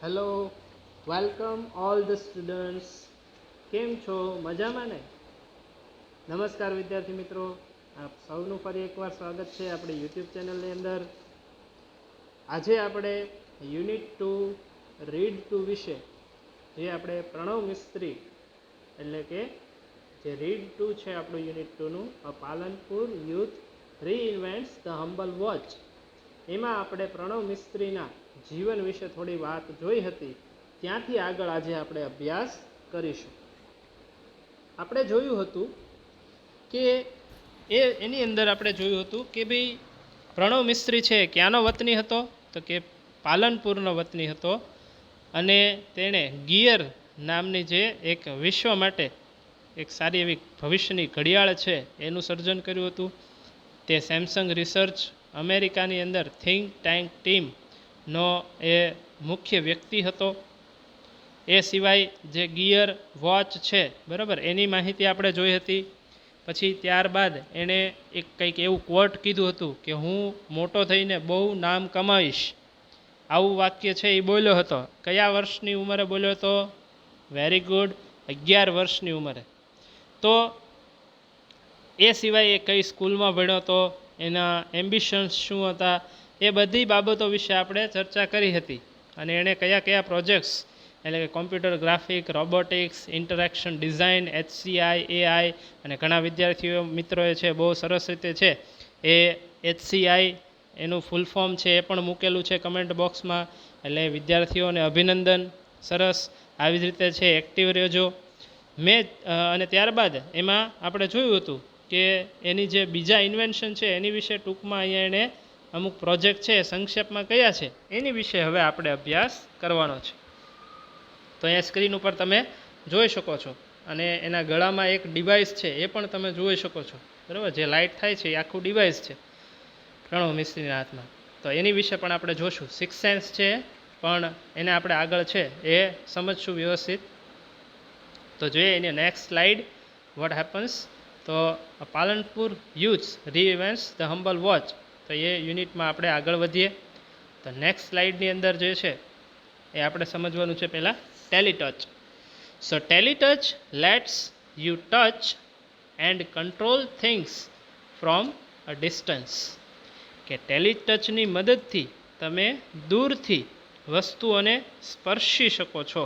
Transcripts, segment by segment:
Hello, welcome all the students. કેમ છો? મજામાં ને? નમસ્કાર વિદ્યાર્થી મિત્રો, આપ સૌનું ફરી એકવાર સ્વાગત છે આપણી યુટ્યુબ ચેનલની અંદર. આજે આપણે યુનિટ 2 રીડ ટુ વિશે, જે આપણે પ્રણવ મિસ્ત્રી એટલે કે જે રીડ 2 છે આપણું યુનિટ 2નું, Palanpur youth reinvents the humble watch, એમાં આપણે પ્રણવ મિસ્ત્રીના જીવન વિશે થોડી વાત જોઈ હતી. ત્યાંથી આગળ આજે આપણે અભ્યાસ કરીશું. આપણે જોયું હતું કે એની અંદર આપણે જોયું હતું કે ભાઈ પ્રણવ મિસ્ત્રી છે ક્યાંનો વતની હતો? તો કે પાલનપુરનો વતની હતો. અને તેણે ગિયર નામની જે એક વિશ્વ માટે એક સારી એવી ભવિષ્યની ઘડિયાળ છે એનું સર્જન કર્યું હતું. તે સેમસંગ રિસર્ચ અમેરિકાની અંદર થિંક ટેન્ક ટીમનો એ મુખ્ય વ્યક્તિ હતો. એ સિવાય જે ગિયર વોચ છે બરાબર, એની માહિતી આપણે જોઈ હતી. પછી ત્યારબાદ એણે એક કંઈક એવું કોટ કીધું હતું કે હું મોટો થઈને બહુ નામ કમાઈશ. આવું વાક્ય છે એ બોલ્યો હતો. કયા વર્ષની ઉંમરે બોલ્યો હતો? વેરી ગુડ, 11 વર્ષની ઉંમરે. તો એ સિવાય એ કઈ સ્કૂલમાં ભણ્યો હતો, એના એમ્બિશન્સ શું હતા, એ બધી બાબતો વિશે આપણે ચર્ચા કરી હતી. અને એણે કયા કયા પ્રોજેક્ટ્સ એટલે કે computer graphic, robotics, interaction design, HCI, AI, અને ઘણા વિદ્યાર્થીઓ મિત્રોએ છે બહુ સરસ રીતે છે એ HCI એનું ફૂલ ફોર્મ છે એ પણ મૂકેલું છે કમેન્ટ બોક્સમાં. એટલે વિદ્યાર્થીઓને અભિનંદન. સરસ, આવી જ રીતે છે એક્ટિવ રહેજો. અને ત્યારબાદ એમાં આપણે જોયું હતું કે એની જે બીજા ઇન્વેન્શન છે એની વિશે ટૂંકમાં અહીંયા એણે અમુક પ્રોજેક્ટ છે સંક્ષેપમાં કયા છે એની વિશે હવે આપણે અભ્યાસ કરવાનો છે. તો અહીંયા સ્ક્રીન ઉપર તમે જોઈ શકો છો. અને એના ગળામાં એક ડિવાઇસ છે એ પણ તમે જોઈ શકો છો બરાબર. જે લાઇટ થાય છે એ આખું ડિવાઇસ છે પ્રણવ મિસ્ત્રીના હાથમાં. તો એની વિશે પણ આપણે જોશું. સિક્સ સેન્સ છે પણ એને આપણે આગળ છે એ સમજશું વ્યવસ્થિત. તો જોઈએ એની નેક્સ્ટ સ્લાઇડ. What happens? તો Palanpur youth reinvents the humble watch. તો એ યુનિટમાં આપણે આગળ વધીએ. તો નેક્સ્ટ સ્લાઇડની અંદર જે છે એ આપણે સમજવાનું છે પહેલાં Teletouch. So Teletouch lets you touch and control things from a distance. કે ટેલિટચની મદદથી તમે દૂરથી વસ્તુઓને સ્પર્શી શકો છો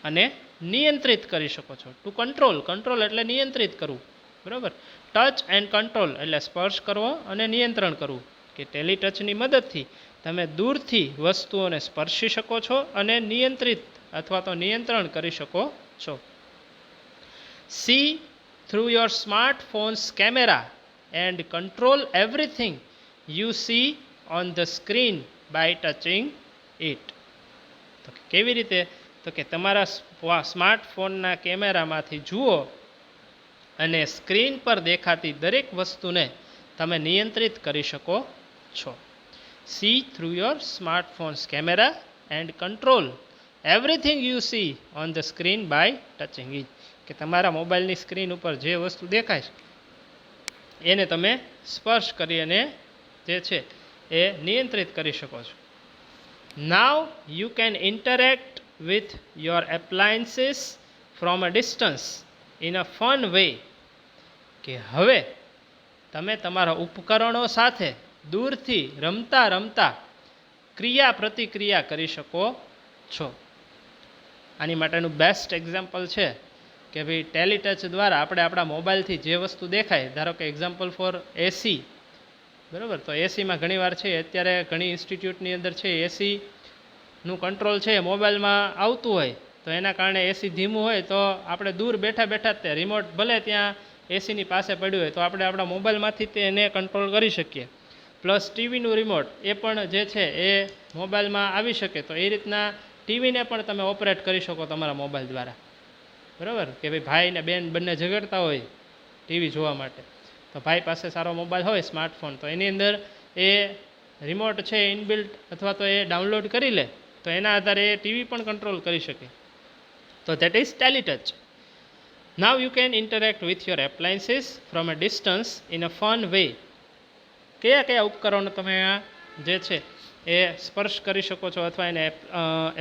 અને નિયંત્રિત કરી શકો છો. ટુ કંટ્રોલ, કંટ્રોલ એટલે નિયંત્રિત કરવું બરાબર. ટચ એન્ડ કંટ્રોલ એટલે સ્પર્શ કરવો અને નિયંત્રણ કરવું. કે ટેલિટચની મદદથી તમે દૂરથી વસ્તુઓને સ્પર્શી શકો છો અને નિયંત્રિત અથવા તો નિયંત્રણ કરી શકો છો. See through your smartphones camera and control everything you see on the screen by touching it. તો કેવી રીતે? તો કે તમારા સ્માર્ટફોનના કેમેરામાંથી જુઓ અને સ્ક્રીન પર દેખાતી દરેક વસ્તુને તમે નિયંત્રિત કરી શકો છો. See through your smartphones camera and control everything you see on the screen by touching it. કે તમારા મોબાઈલની સ્ક્રીન ઉપર જે વસ્તુ દેખાય છે એને તમે સ્પર્શ કરી અને જે છે એ નિયંત્રિત કરી શકો છો. નાવ you can interact with your appliances from a distance in a fun way. કે હવે તમે તમારા ઉપકરણો સાથે દૂરથી રમતા રમતા ક્રિયા પ્રતિક્રિયા કરી શકો છો. આની માટેનું બેસ્ટ એક્ઝામ્પલ છે કે ભાઈ ટેલિટચ દ્વારા આપણે આપણા મોબાઈલથી જે વસ્તુ દેખાય, ધારો કે એક્ઝામ્પલ ફોર એસી બરાબર. તો એસીમાં ઘણીવાર છે અત્યારે ઘણી ઇન્સ્ટિટ્યૂટની અંદર છે એસીનું કંટ્રોલ છે મોબાઈલમાં આવતું હોય, તો એના કારણે એસી ધીમું હોય તો આપણે દૂર બેઠા બેઠા જ તે રિમોટ ભલે ત્યાં એસીની પાસે પડ્યું હોય તો આપણે આપણા મોબાઈલમાંથી તેને કંટ્રોલ કરી શકીએ. પ્લસ ટીવીનું રિમોટ એ પણ જે છે એ મોબાઈલમાં આવી શકે. તો એ રીતના ટીવીને પણ તમે ઓપરેટ કરી શકો તમારા મોબાઈલ દ્વારા બરાબર. કે ભાઈ ને બેન બંને ઝઘડતા હોય ટીવી જોવા માટે, તો ભાઈ પાસે સારો મોબાઈલ હોય સ્માર્ટફોન, તો એની અંદર એ રિમોટ છે ઇનબિલ્ટ અથવા તો એ ડાઉનલોડ કરી લે તો એના આધારે એ ટીવી પણ કંટ્રોલ કરી શકે. તો that is Teletouch. Now you can interact with your appliances from a distance in a fun way. કયા કયા ઉપકરણો તમે જે છે એ સ્પર્શ કરી શકો છો અથવા એને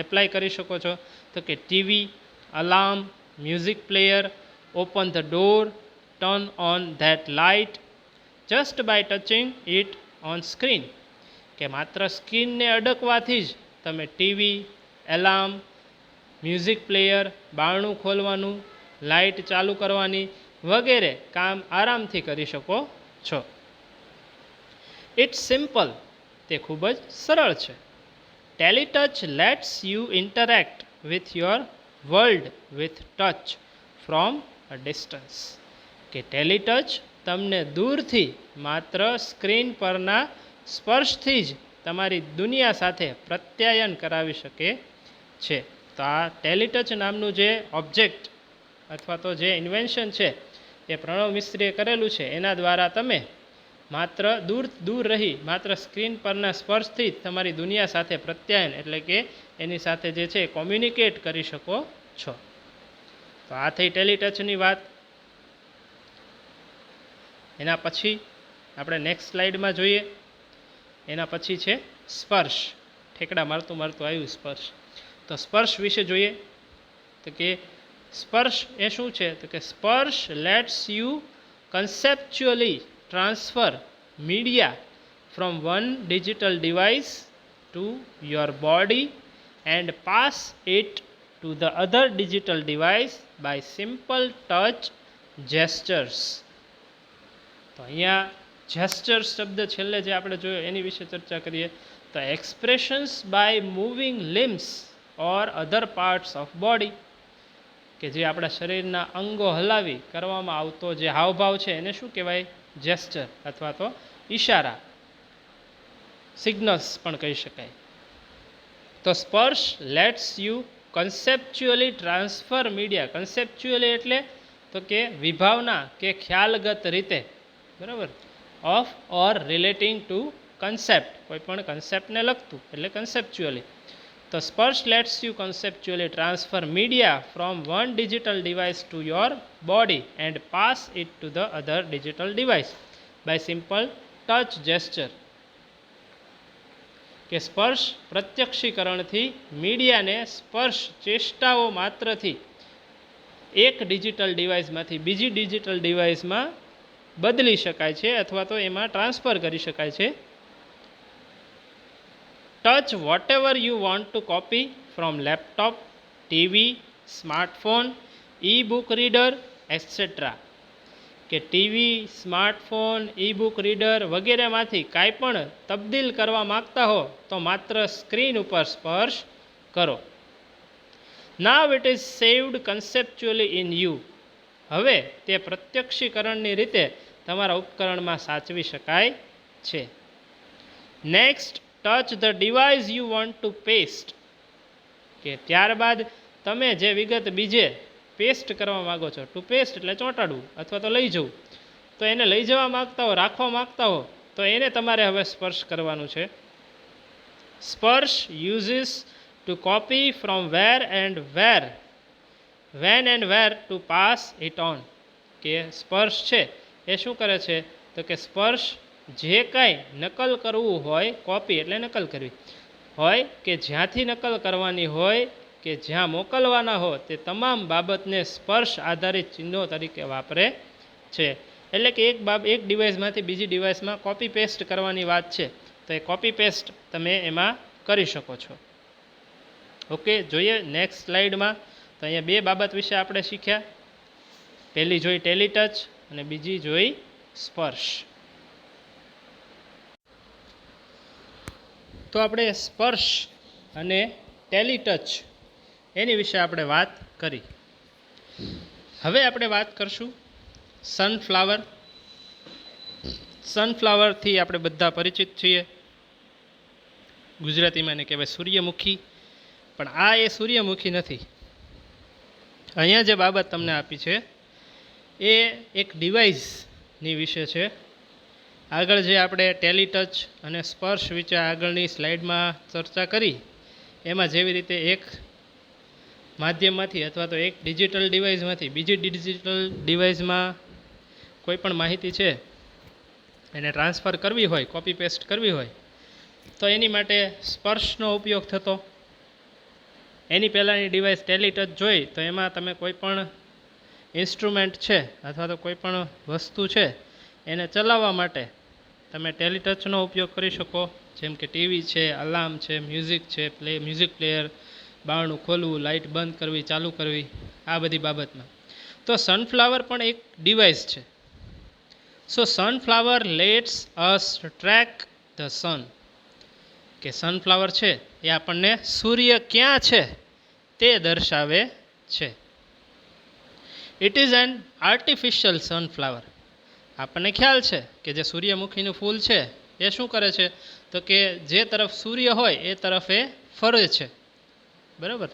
એપ્લાય કરી શકો છો? તો કે TV, alarm, music player, open the door, turn on that light just by touching it on screen. કે માત્ર સ્ક્રીનને અડકવાથી જ તમે ટીવી, એલાર્મ, મ્યુઝિક પ્લેયર, બારણું ખોલવાનું, લાઇટ ચાલુ કરવાની વગેરે કામ આરામથી કરી શકો છો. ઇટ્સ સિમ્પલ, તે ખૂબ જ સરળ છે. Teletouch lets you interact with your world with touch from a distance. કે ટેલીટચ તમને દૂરથી માત્ર સ્ક્રીન પરના સ્પર્શથી જ તમારી દુનિયા સાથે પ્રત્યાયન કરાવી શકે છે. તો આ ટેલીટચ નામનું જે ઓબ્જેક્ટ અથવા તો જે ઇન્વેન્શન છે એ પ્રણવ મિસ્ત્રીએ કરેલું છે. એના દ્વારા તમે માત્ર દૂર રહી માત્ર સ્ક્રીન પરના સ્પર્શથી જ તમારી દુનિયા સાથે પ્રત્યાયન એટલે કે એની સાથે જે છે કોમ્યુનિકેટ કરી શકો છો. તો આ થઈ ટેલીટચની વાત. એના પછી આપણે નેક્સ્ટ સ્લાઇડમાં જોઈએ. એના પછી છે સ્પર્શ. ઠેકડા મારતું આવ્યું સ્પર્શ. તો સ્પર્શ વિશે જોઈએ તો કે સ્પર્શ એ શું છે? તો કે Sparsh lets you conceptually transfer media from one digital device to your body and pass it to the other digital device by simple touch gestures. તો અહીંયા જેસ્ચર્સ શબ્દ છેલ્લે જે આપણે જોયો એની વિશે ચર્ચા કરીએ તો expressions by moving limbs or other parts of body. કે જે આપણા શરીરના અંગો હલાવી કરવામાં આવતો જે હાવભાવ છે એને શું કહેવાય? જેસ્ચર અથવા તો ઈશારા, સિગ્નલ્સ પણ કહી શકાય. તો Sparsh lets you conceptually transfer media. Conceptually એટલે તો કે વિભાવના કે ખ્યાલગત રીતે, બરાબર, of or relating to concept, કોઈ પણ કન્સેપ્ટને લગતું એટલે કન્સેપ્ચ્યુઅલી. તો Sparsh lets you conceptually transfer media from one digital device to your body and pass it to the other digital device by simple touch gesture. કે સ્પર્શ પ્રત્યક્ષીકરણથી મીડિયાને સ્પર્શ ચેષ્ટાઓ માત્રથી એક ડિજિટલ ડિવાઇસમાંથી બીજી ડિજિટલ ડિવાઇસમાં બદલી શકાય છે અથવા તો એમાં ટ્રાન્સફર કરી શકાય છે. Touch whatever you want to copy from laptop, TV, smartphone, e book reader etcetera. કે TV, smartphone, e book reader વગેરેમાંથી કાંઈ પણ તબદીલ કરવા માગતા હો તો માત્ર સ્ક્રીન ઉપર સ્પર્શ કરો. Now it is saved conceptually in you. હવે તે પ્રત્યક્ષીકરણની રીતે તમારા ઉપકરણમાં સાચવી શકાય છે. Next touch the device you want to paste. કે ત્યારબાદ તમે જે વિગત બીજે પેસ્ટ કરવા માગો છો, ટુ પેસ્ટ એટલે ચોંટાડવું અથવા તો લઈ જવું, તો એને લઈ જવા માગતા હો, રાખવા માગતા હો તો એને તમારે હવે સ્પર્શ કરવાનું છે. સ્પર્શ uses to copy from where and where, when and where to pass it on. કે સ્પર્શ છે એ શું કરે છે? તો કે સ્પર્શ જે કાંઈ નકલ કરવું હોય, કોપી એટલે નકલ કરવી હોય, કે જ્યાંથી નકલ કરવાની હોય કે જ્યાં મોકલવાના હો તે તમામ બાબતને સ્પર્શ આધારિત ચિહ્નો તરીકે વાપરે છે. એટલે કે એક ડિવાઇસમાંથી બીજી ડિવાઇસમાં કોપી પેસ્ટ કરવાની વાત છે તો એ કોપી પેસ્ટ તમે એમાં કરી શકો છો. ઓકે, જોઈએ નેક્સ્ટ સ્લાઇડમાં. તો અહીંયા બે બાબત વિશે આપણે શીખ્યા. પહેલી જોઈ ટેલીટચ અને બીજી જોઈ સ્પર્શ. તો આપણે સ્પર્શ અને ટેલીટચ એની વિશે આપણે વાત કરી. હવે આપણે વાત કરશું સનફ્લાવર. સનફ્લાવરથી આપણે બધા પરિચિત છીએ. ગુજરાતીમાં એને કહેવાય સૂર્યમુખી, પણ આ એ સૂર્યમુખી નથી. અહીંયા જે બાબત તમને આપી છે એ એક ડિવાઇસની વિશે છે. આગળ જે આપણે ટેલીટચ અને સ્પર્શ વિશે આગળની સ્લાઇડમાં ચર્ચા કરી એમાં જેવી રીતે એક માધ્યમમાંથી અથવા તો એક ડિજિટલ ડિવાઇસમાંથી બીજી ડિજિટલ ડિવાઇસમાં કોઈ પણ માહિતી છે એને ટ્રાન્સફર કરવી હોય, કોપી પેસ્ટ કરવી હોય, તો એની માટે સ્પર્શનો ઉપયોગ થતો. એની પહેલાંની ડિવાઇસ ટેલિટચ જોઈ તો એમાં તમે કોઈ પણ ઇન્સ્ટ્રુમેન્ટ છે અથવા તો કોઈ પણ વસ્તુ છે એને ચલાવવા માટે તમે ટેલિટચનો ઉપયોગ કરી શકો, જેમ કે ટીવી છે, અલાર્મ છે, મ્યુઝિક છે, મ્યુઝિક પ્લેયર, બારણું ખોલવું, લાઇટ બંધ કરવી, ચાલુ કરવી, આ બધી બાબતમાં. તો સનફ્લાવર પણ એક ડિવાઇસ છે. So sunflower lets us track the sun, કે સનફ્લાવર છે એ આપણને સૂર્ય ક્યાં છે તે દર્શાવે છે. It is an artificial sunflower. આપણને ખ્યાલ છે કે જે સૂર્યમુખીનું ફૂલ છે એ શું કરે છે, તો કે જે તરફ સૂર્ય હોય એ તરફ એ ફરે છે, બરાબર.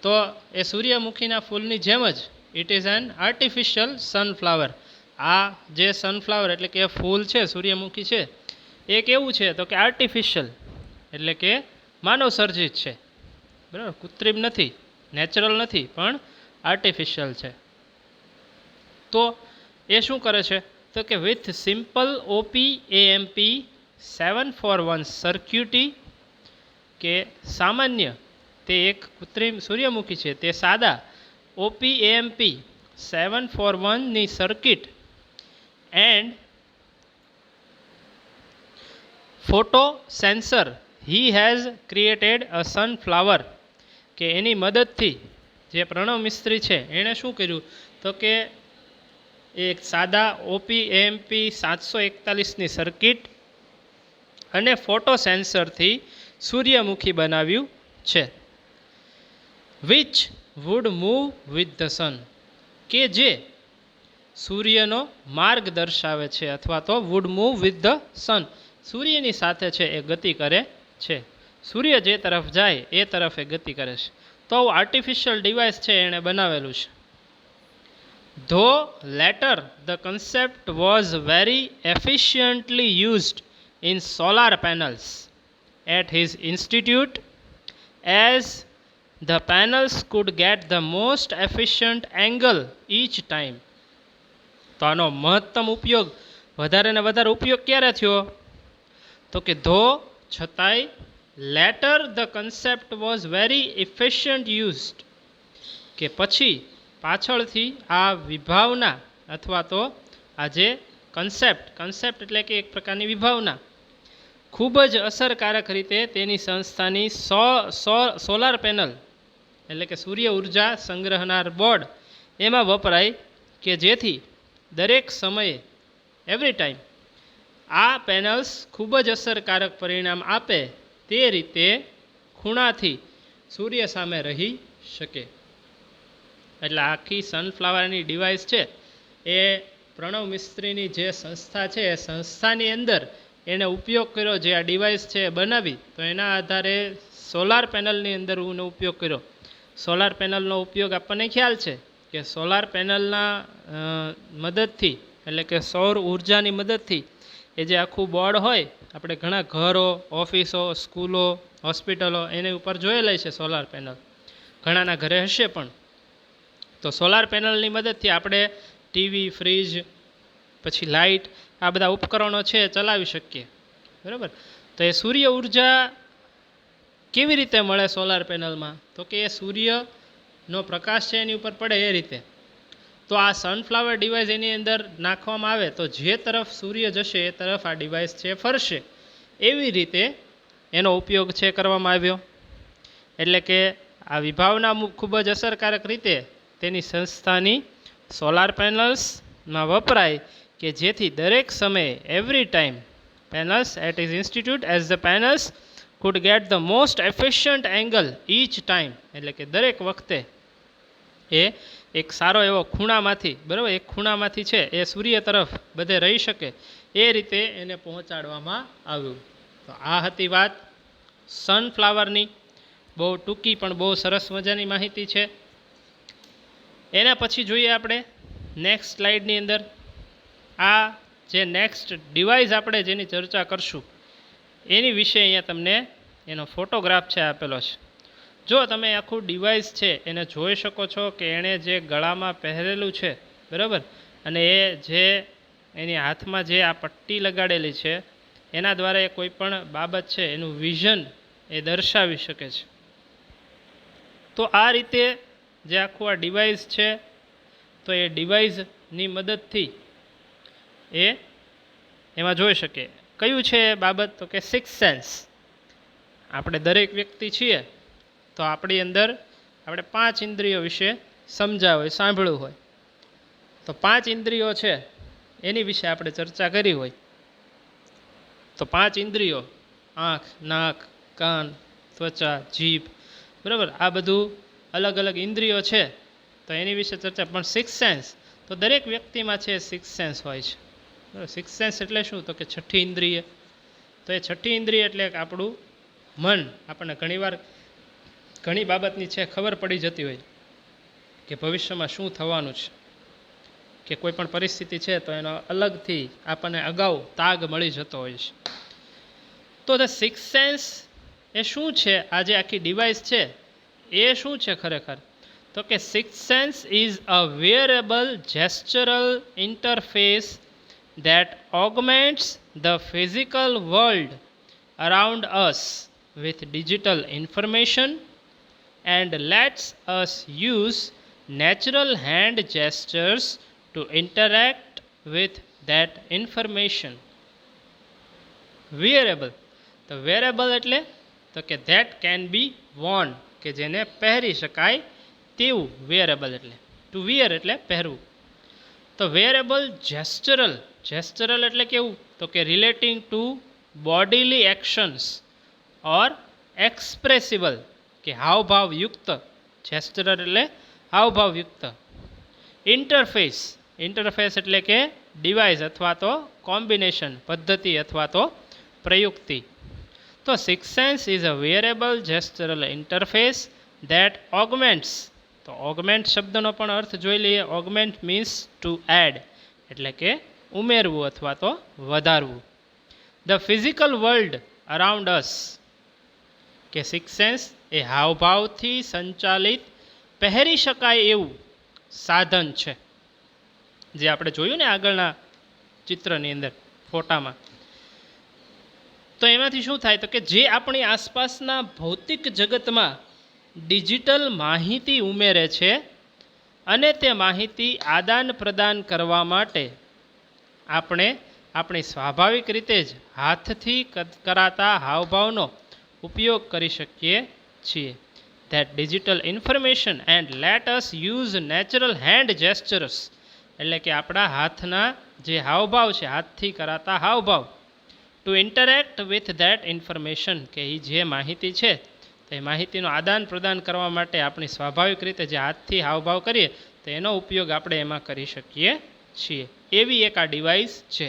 તો એ સૂર્યમુખીના ફૂલની જેમ જ it is an artificial sunflower. આ જે સનફ્લાવર એટલે કે ફૂલ છે સૂર્યમુખી છે એ કેવું છે, તો કે આર્ટિફિશિયલ એટલે કે માનવ સર્જિત છે, બરાબર. કૃત્રિમ નથી, નેચરલ નથી, પણ આર્ટિફિશિયલ છે. તો એ શું કરે છે, તો કે વિથ સિમ્પલ OPAMP 741 સર્ક્યુટી, કે સામાન્ય તે એક કૃત્રિમ સૂર્યમુખી છે તે સાદા OPAMP 741ની circuit and photo sensor he has created a sunflower, કે એની મદદથી જે પ્રણવ મિસ્ત્રી છે એણે શું કર્યું, તો કે એક સાદા OPAMP 741ની સર્કિટ અને ફોટો સેન્સરથી સૂર્યમુખી બનાવ્યું છે. Which would move with the sun, કે જે સૂર્યનો માર્ગ દર્શાવે છે, અથવા તો would move with the sun, સૂર્યની સાથે છે એ ગતિ કરે છે. સૂર્ય જે તરફ જાય એ તરફ એ ગતિ કરે છે. તો આર્ટિફિશિયલ ડિવાઇસ છે એણે બનાવેલું છે. Though later the concept was very efficiently used in solar panels at his institute as the panels could get the most efficient angle each time. તો આનો મહત્તમ ઉપયોગ, વધારે ને વધારે ઉપયોગ ક્યારે થયો, તો કે ધો છતાંય, later the concept was very efficient used, કે પછી પાછળથી આ વિભાવના અથવા તો આ જે કન્સેપ્ટ એટલે કે એક પ્રકારની વિભાવના ખૂબ જ અસરકારક રીતે તેની સંસ્થાની સોલાર પેનલ એટલે કે સૂર્ય ઉર્જા સંગ્રહનાર બોર્ડ એમાં વપરાય, કે જેથી દરેક સમયે એવરી ટાઈમ આ પેનલ્સ ખૂબ જ અસરકારક પરિણામ આપે તે રીતે ખૂણાથી સૂર્ય સામે રહી શકે. એટલે આખી સનફ્લાવરની ડિવાઇસ છે એ પ્રણવ મિસ્ત્રીની જે સંસ્થા છે એ સંસ્થાની અંદર એને ઉપયોગ કર્યો, જે આ ડિવાઇસ છે બનાવી, તો એના આધારે સોલાર પેનલની અંદર એનો ઉપયોગ કર્યો. સોલાર પેનલનો ઉપયોગ આપણને ખ્યાલ છે કે સોલાર પેનલના મદદથી એટલે કે સૌર ઉર્જાની મદદથી એ જે આખું બોર્ડ હોય, આપણે ઘણા ઘરો, ઓફિસો, સ્કૂલો, હોસ્પિટલો એની ઉપર જોયેલા છે સોલાર પેનલ, ઘણાના ઘરે હશે પણ. તો સોલાર પેનલની મદદથી આપણે ટીવી, ફ્રીજ, પછી લાઇટ, આ બધા ઉપકરણો છે એ ચલાવી શકીએ, બરાબર. તો એ સૂર્ય ઉર્જા કેવી રીતે મળે સોલાર પેનલમાં, તો કે એ સૂર્યનો પ્રકાશ છે એની ઉપર પડે એ રીતે. તો આ સનફ્લાવર ડિવાઇસ એની અંદર નાખવામાં આવે તો જે તરફ સૂર્ય જશે એ તરફ આ ડિવાઇસ છે ફરશે, એવી રીતે એનો ઉપયોગ છે કરવામાં આવ્યો. એટલે કે આ વિભાવના ખૂબ જ અસરકારક રીતે તેની સંસ્થાની સોલાર પેનલ્સમાં વપરાય, કે જેથી દરેક સમયે every time panels at is institute as the panels could get the most efficient angle each time, એટલે કે દરેક વખતે એ એક સારો એવો ખૂણામાંથી, બરાબર, એક ખૂણામાંથી છે એ સૂર્ય તરફ બધે રહી શકે એ રીતે એને પહોંચાડવામાં આવ્યું. તો આ હતી વાત સનફ્લાવરની. બહુ ટૂંકી પણ બહુ સરસ મજાની માહિતી છે. એના પછી જોઈએ આપણે નેક્સ્ટ સ્લાઇડની અંદર આ જે નેક્સ્ટ ડિવાઇસ આપણે જેની ચર્ચા કરશું એની વિશે અહીંયા તમને એનો ફોટોગ્રાફ છે આપેલો છે. જો તમે આખું ડિવાઇસ છે એને જોઈ શકો છો કે એણે જે ગળામાં પહેરેલું છે, બરાબર, અને એ જે એની હાથમાં જે આ પટ્ટી લગાડેલી છે એના દ્વારા એ કોઈ પણ બાબત છે એનું વિઝન એ દર્શાવી શકે છે. તો આ રીતે જે આખું આ ડિવાઇસ છે, તો એ ડિવાઇસની મદદથી એમાં જોઈ શકે. કયું છે એ બાબત? તો કે સિક્સ સેન્સ. આપણે દરેક વ્યક્તિ છીએ તો આપણી અંદર આપણે 5 ઇન્દ્રિયો વિશે સમજાવ્યું હોય, સાંભળ્યું હોય. તો 5 ઇન્દ્રિયો છે એની વિશે આપણે ચર્ચા કરી હોય. તો 5 ઇન્દ્રિયો, આંખ, નાક, કાન, ત્વચા, જીભ, બરાબર, આ બધું અલગ અલગ ઇન્દ્રિયો છે, તો એની વિશે ચર્ચા. પણ સિક્સ સેન્સ તો દરેક વ્યક્તિમાં છે, સિક્સ સેન્સ હોય છે. સિક્સ સેન્સ એટલે શું? તો કે છઠ્ઠી ઇન્દ્રિય. તો એ છઠ્ઠી ઇન્દ્રિય એટલે આપણું મન. આપણને ઘણીવાર ઘણી બાબતની છે ખબર પડી જતી હોય કે ભવિષ્યમાં શું થવાનું છે, કે કોઈ પણ પરિસ્થિતિ છે તો એનો અલગથી આપણને અગાઉ તાગ મળી જતો હોય છે. તો ધ સિક્સ સેન્સ એ શું છે? આ જે આખી ડિવાઇસ છે એ શું છે ખરેખર? તો કે six sense is a wearable gestural interface that augments the physical world around us with digital information and lets us use natural hand gestures to interact with that information. Wearable. તો wearable એટલે તો કે that can be Warne, કે જેને પહેરી શકાય તેવું. Wearable એટલે ટુ વિયર એટલે પહેરવું. તો વેરેબલ જેસ્ચરલ. જેસ્ચરલ એટલે કેવું? તો કે રિલેટિંગ ટુ બોડીલી એક્શન્સ ઓર એક્સપ્રેસિબલ, કે હાવભાવયુક્ત. જેસ્ચરલ એટલે હાવભાવયુક્ત. ઇન્ટરફેસ. ઇન્ટરફેસ એટલે કે ડિવાઇસ અથવા તો કોમ્બિનેશન, પદ્ધતિ અથવા તો પ્રયુક્તિ. તો six sense is a wearable gestural interface that augments. તો ઓગમેન્ટ શબ્દનો પણ અર્થ જોઈ લઈએ. ઓગમેન્ટ મીન્સ ટુ એડ, એટલે કે ઉમેરવું અથવા તો વધારવું. The physical world around us. કે સિક્સ સેન્સ એ હાવભાવથી સંચાલિત પહેરી શકાય એવું સાધન છે, જે આપણે જોયું ને આગળના ચિત્રની અંદર, ફોટામાં. તો એમાંથી શું થાય? તો કે જે આપણી આસપાસના ભૌતિક જગતમાં ડિજિટલ માહિતી ઉમેરે છે અને તે માહિતી આદાન પ્રદાન કરવા માટે આપણે આપણી સ્વાભાવિક રીતે જ હાથથી કરાતા હાવભાવનો ઉપયોગ કરી શકીએ છીએ. That digital information and let us use natural hand gestures. એટલે કે આપણા હાથના જે હાવભાવ છે, હાથથી કરાતા હાવભાવ, to interact with that information, કે એ જે માહિતી છે તો એ માહિતીનું આદાન પ્રદાન કરવા માટે આપણી સ્વાભાવિક રીતે જે હાથથી હાવભાવ કરીએ તો એનો ઉપયોગ આપણે એમાં કરી શકીએ છીએ. એવી એક આ ડિવાઇસ છે.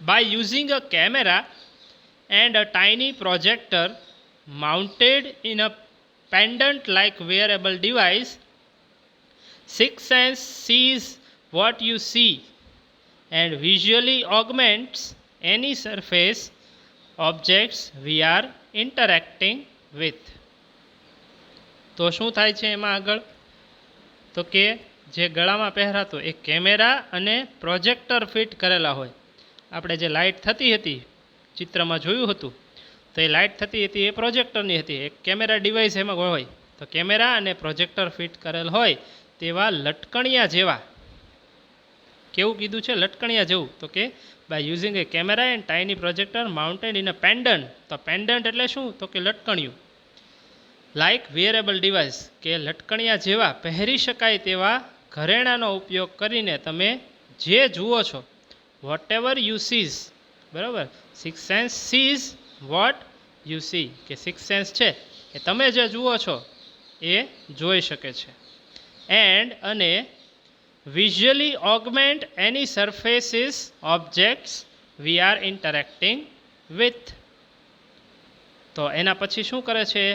By using a camera and a tiny projector mounted in a pendant-like wearable device, Sixth Sense sees what you see and visually augments any surface objects we are interacting with. તો શું થાય છે એમાં આગળ? તો કે જે ગળામાં પહેરાતો એક કેમેરા અને પ્રોજેક્ટર ફિટ કરેલા હોય. આપણે જે લાઇટ થતી હતી ચિત્રમાં જોયું હતું, તો એ લાઇટ થતી હતી એ પ્રોજેક્ટરની હતી. એક કેમેરા ડિવાઇસ એમાં હોય. તો કેમેરા અને પ્રોજેક્ટર ફિટ કરેલ હોય તેવા લટકણિયા જેવા. કેવું કીધું છે? લટકણિયા જેવું. તો કે by using a camera and tiny projector mounted in a pendant. તો પેન્ડન્ટ એટલે શું? તો કે લટકણિયું. લાઇક વેરેબલ ડિવાઇસ, કે લટકણિયા જેવા પહેરી શકાય તેવા ઘરેણાનો ઉપયોગ કરીને તમે જે જુઓ છો, વોટ એવર યુ સીઝ, બરાબર. Six sense sees what you see, કે સિક્સ સેન્સ છે એ તમે જે જુઓ છો એ જોઈ શકે છે. એન્ડ અને visually ઓગમેન્ટ any surfaces objects we are interacting with. તો એના પછી શું કરે છે?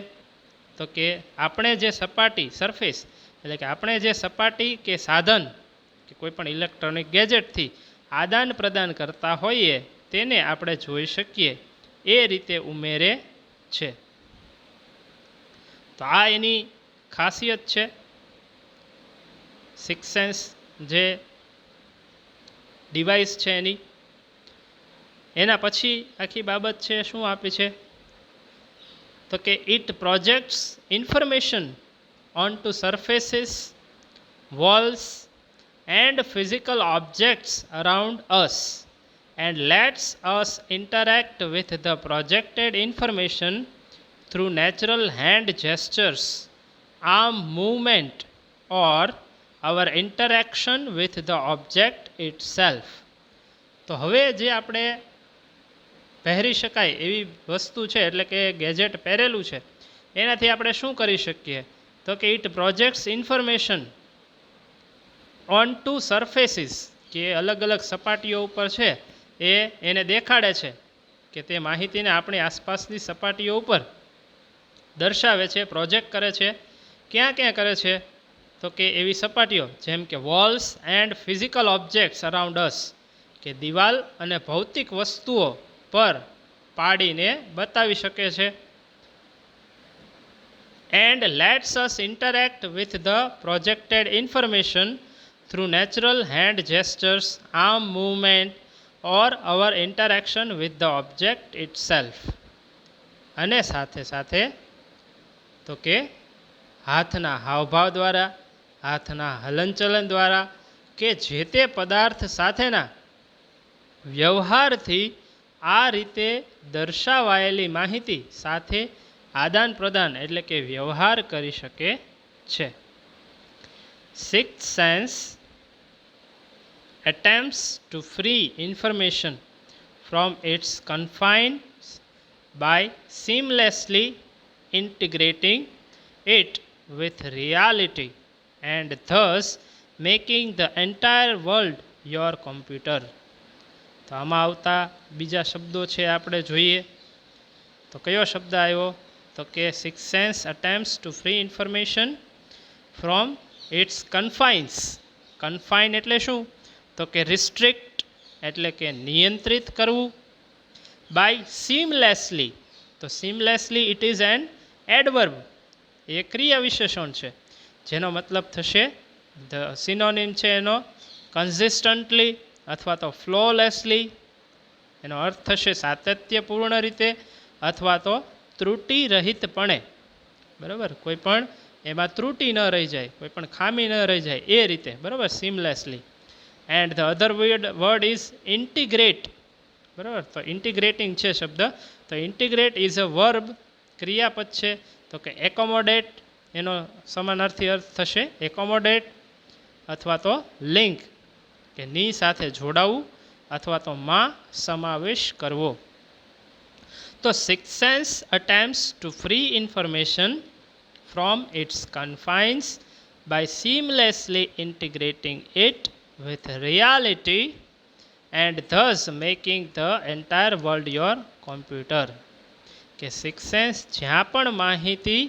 તો કે આપણે જે સપાટી, સરફેસ એટલે કે આપણે જે સપાટી કે સાધન કે કોઈ પણ ઇલેક્ટ્રોનિક ગેજેટથી આદાન પ્રદાન કરતા હોઈએ તેને આપણે જોઈ શકીએ એ રીતે ઉમેરે છે. તો આ એની ખાસિયત છે. સિક્સ સેન્સ જે ડિવાઇસ છે એની. એના પછી આખી બાબત છે શું આપી છે તો કે it projects information on two surfaces, walls and physical objects around us and lets us interact with the projected information through natural hand gestures, arm movement or our interaction with the object itself. તો હવે જે આપણે પહેરી શકાય એવી વસ્તુ છે એટલે કે ગેજેટ પહેરેલું છે એનાથી આપણે શું કરી શકીએ તો કે it projects information on two surfaces, કે અલગ અલગ સપાટીઓ ઉપર છે એને દેખાડે છે કે તે માહિતીને આપણી આસપાસની સપાટીઓ ઉપર દર્શાવે છે, પ્રોજેક્ટ કરે છે. ક્યાં ક્યાં કરે છે તો કે એવી સપાટીઓ જેમ કે walls and physical objects around us, કે દિવાલ અને ભૌતિક વસ્તુઓ પર પાડીને બતાવી શકે છે. And let's us interact with the projected information through natural hand gestures, arm movement or our interaction with the object itself. અને સાથે સાથે તો કે હાથના હાવભાવ દ્વારા, હાથના હલનચલન દ્વારા કે જે તે પદાર્થ સાથેના વ્યવહારથી આ રીતે દર્શાવાયેલી માહિતી સાથે આદાન પ્રદાન એટલે કે વ્યવહાર કરી શકે છે. Sixth sense attempts to free information from its confines by seamlessly integrating it with reality and thus making the entire world your computer. તો આમાં આવતા બીજા શબ્દો છે આપણે જોઈએ તો કયો શબ્દ આવ્યો તો કે six sense attempts to free information from its confines. Confine એટલે શું તો કે રિસ્ટ્રિક્ટ એટલે કે નિયંત્રિત કરવું. બાય સીમલેસલી, તો સીમલેસલી ઇટ ઇઝ એન એડવર્બ, એ ક્રિયા વિશેષણ છે જેનો મતલબ થશે ધ સિનોનિમ છે એનો કન્સિસ્ટન્ટલી અથવા તો ફ્લોલેસલી, એનો અર્થ થશે સાતત્યપૂર્ણ રીતે અથવા તો ત્રુટિ રહિતપણે. બરાબર, કોઈ પણ એમાં ત્રુટિ ન રહી જાય, કોઈ પણ ખામી ન રહી જાય એ રીતે. બરાબર, seamlessly. And the other word is integrate. બરાબર, તો ઇન્ટિગ્રેટિંગ છે શબ્દ, તો ઇન્ટિગ્રેટ ઇઝ અ વર્બ, ક્રિયાપદ છે. તો કે એકોમોડેટ એનો સમાનાર્થી અર્થ થશે એકોમોડેટ અથવા તો લિંક, કે ની સાથે જોડાવું અથવા તો માં સમાવેશ કરવો. તો six sense attempts to free information from its confines by seamlessly integrating it with reality and thus making the entire world your computer. કે સિક્સ સેન્સ જ્યાં પણ માહિતી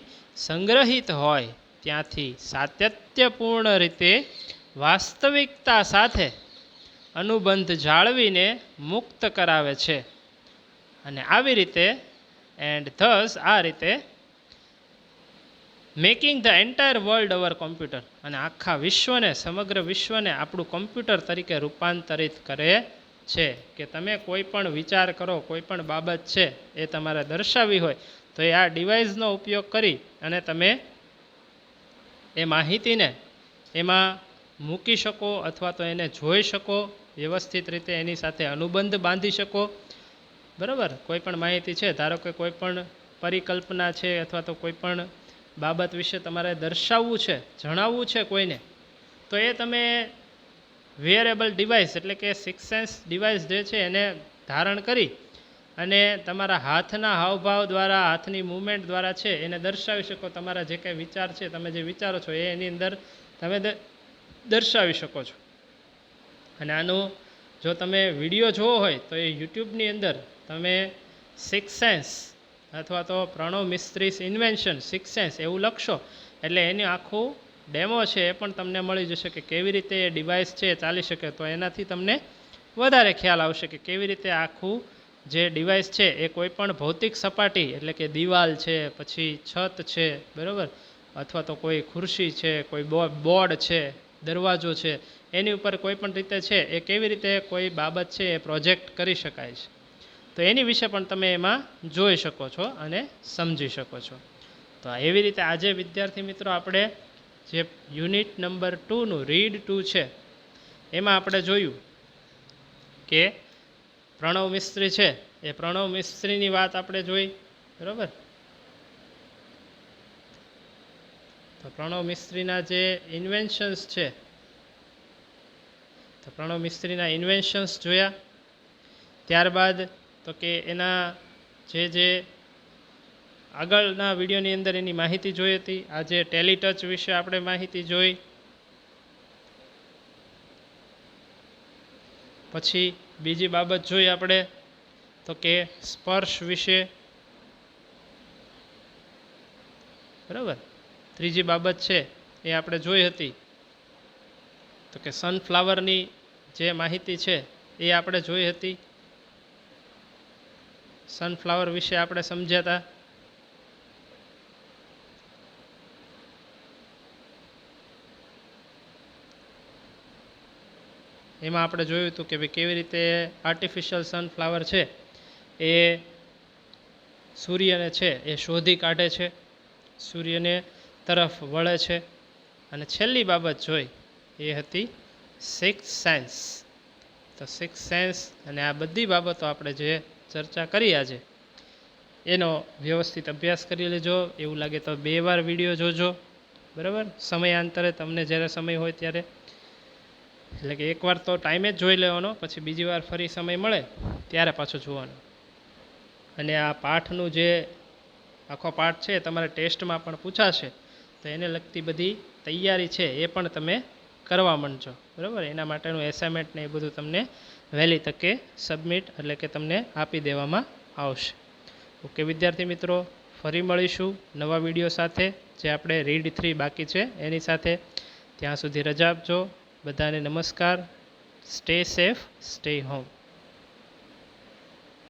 સંગ્રહિત હોય ત્યાંથી સાતત્યપૂર્ણ રીતે વાસ્તવિકતા સાથે અનુબંધ જાળવીને મુક્ત કરાવે છે. અને આવી રીતે એન્ડ થસ આ રીતે making the entire world our computer, અને આખા વિશ્વને, સમગ્ર વિશ્વને આપણું કોમ્પ્યુટર તરીકે રૂપાંતરિત કરે છે. કે તમે કોઈ પણ વિચાર કરો, કોઈ પણ બાબત છે એ તમારે દર્શાવવી હોય તો એ આ ડિવાઇસનો ઉપયોગ કરી અને તમે એ માહિતીને એમાં મૂકી શકો અથવા તો એને જોઈ શકો, વ્યવસ્થિત રીતે એની સાથે અનુબંધ બાંધી શકો. બરાબર, કોઈ પણ માહિતી છે, ધારો કે કોઈ પણ પરિકલ્પના છે અથવા તો કોઈ પણ બાબત વિશે તમારે દર્શાવવું છે, જણાવવું છે કોઈને, તો એ તમે વેરેબલ ડિવાઇસ એટલે કે સિક્સ સેન્સ ડિવાઇસ જે છે એને ધારણ કરી અને તમારા હાથના હાવભાવ દ્વારા, હાથની મૂવમેન્ટ દ્વારા છે એને દર્શાવી શકો. તમારા જે કંઈ વિચાર છે, તમે જે વિચારો છો એ એની અંદર તમે દર્શાવી શકો છો. અને આનું જો તમે વિડીયો જોવો હોય તો એ યુટ્યુબની અંદર તમે સિક્સ સેન્સ અથવા તો પ્રણવ મિસ્ત્રીસ ઇન્વેન્શન સિક્સ સેન્સ એવું લખશો એટલે એની આખું ડેમો છે એ પણ તમને મળી જશે કે કેવી રીતે એ ડિવાઇસ છે એ ચાલી શકે. તો એનાથી તમને વધારે ખ્યાલ આવશે કે કેવી રીતે આખું જે ડિવાઇસ છે એ કોઈ પણ ભૌતિક સપાટી એટલે કે દિવાલ છે, પછી છત છે, બરાબર, અથવા તો કોઈ ખુરશી છે, કોઈ બોર્ડ છે, દરવાજો છે, એની ઉપર કોઈ પણ રીતે છે એ કેવી રીતે કોઈ બાબત છે એ પ્રોજેક્ટ કરી શકાય છે, તો એની વિશે પણ તમે એમાં જોઈ શકો છો અને સમજી શકો છો. તો એવી રીતે આજે વિદ્યાર્થી મિત્રો આપણે જે યુનિટ નંબર 2નું રીડ 2 છે એમાં આપણે જોયું કે પ્રણવ મિસ્ત્રી છે એ પ્રણવ મિસ્ત્રીની વાત આપણે જોઈ, બરાબર. તો પ્રણવ મિસ્ત્રીના જે ઇન્વેન્શન્સ છે, તો પ્રણવ મિસ્ત્રીના ઇન્વેન્શન્સ જોયા. ત્યારબાદ તો કે એના જે આગળના વિડીયોની અંદર એની માહિતી જોઈ હતી. આજે ટેલીટચ વિશે આપણે માહિતી જોઈ. પછી બીજી બાબત જોઈ આપણે તો કે સ્પર્શ વિશે, બરાબર. ત્રીજી બાબત છે એ આપણે જોઈ હતી તો કે સનફ્લાવરની જે માહિતી છે એ આપણે જોઈ હતી. સનફ્લાવર વિશે આપણે સમજ્યા હતા. એમાં આપણે જોયું હતું કે ભાઈ કેવી રીતે આર્ટિફિશિયલ સનફ્લાવર છે એ સૂર્યને છે એ શોધી કાઢે છે, સૂર્યને તરફ વળે છે. અને છેલ્લી બાબત જોઈ એ હતી સિક્સ સેન્સ. તો સિક્સ સેન્સ અને આ બધી બાબતો આપણે જે ચર્ચા કરી આજે એનો વ્યવસ્થિત અભ્યાસ કરી લેજો. એવું લાગે તો 2 વાર વિડીયો જોજો, બરાબર. સમયાંતરે તમને જ્યારે સમય હોય ત્યારે, એટલે કે એકવાર તો ટાઈમે જ જોઈ લેવાનો, પછી બીજી વાર ફરી સમય મળે ત્યારે પાછો જોવાનો. અને આ પાઠનું જે આખો પાઠ છે તમારે ટેસ્ટમાં પણ પૂછાશે, તો એને લગતી બધી તૈયારી છે એ પણ તમે કરવા માંડજો, બરાબર. એના માટેનું એસાઇનમેન્ટ ને એ બધું તમને વહેલી તકે સબમિટ એટલે કે તમને આપી દેવામાં આવશે. ઓકે વિદ્યાર્થી મિત્રો, ફરી મળીશું નવા વિડીયો સાથે, જે આપણે રીડ 3 બાકી છે એની સાથે. ત્યાં સુધી રજા આપજો. બધાને નમસ્કાર. Stay safe, stay home.